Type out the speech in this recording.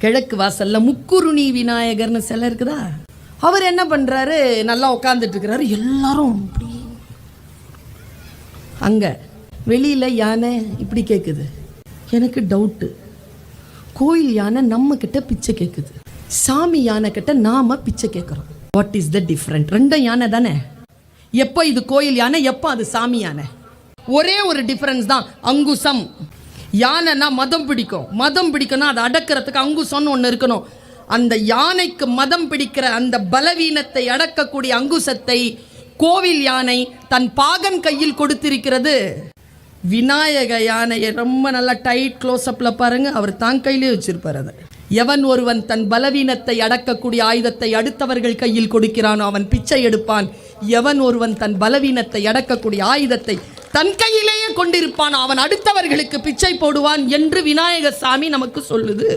கிழக்கு வாசல்ல முக்குருணி விநாயகர்னு சிலை இருக்குதா, அவர் என்ன பண்றாரு, நல்லா உட்காந்துட்டு இருக்கிறாரு. எல்லாரும் இப்படி அங்க வெளியில யானை இப்படி கேட்குது. எனக்கு டவுட்டு, கோயில் யானை நம்ம கிட்ட பிச்சை கேட்குது, சாமி யானை கிட்ட நாம பிச்சை கேட்குறோம். What is the different? ரெண்டும் யானை தானே. எப்போ இது கோயில் யானை, எப்போ அது சாமி யானை? ஒரே ஒரு டிஃபரன்ஸ் தான், அங்குசம். யானைனா மதம் பிடிக்கும், மதம் பிடிக்கணும், அதை அடக்கிறதுக்கு அங்குசம்னு ஒன்று இருக்கணும். அந்த யானைக்கு மதம் பிடிக்கிற அந்த பலவீனத்தை அடக்கக்கூடிய அங்குசத்தை கோவில் யானை தன் பாகன் கையில் கொடுத்திருக்கிறது. விநாயக யானையை ரொம்ப நல்லா டைட் க்ளோஸ்அப்ல பாருங்க, அவர் தான் கையிலே வச்சிருப்பார். அதை எவன் ஒருவன் தன் பலவீனத்தை அடக்கக்கூடிய ஆயுதத்தை அடுத்தவர்கள் கையில் கொடுக்கிறானோ அவன் பிச்சை எடுப்பான். எவன் ஒருவன் தன் பலவீனத்தை அடக்கக்கூடிய ஆயுதத்தை தன் கையிலேயே கொண்டிருப்பான் அவன் அடுத்தவர்களுக்கு பிச்சை போடுவான் என்று விநாயக சாமி நமக்கு சொல்லுது.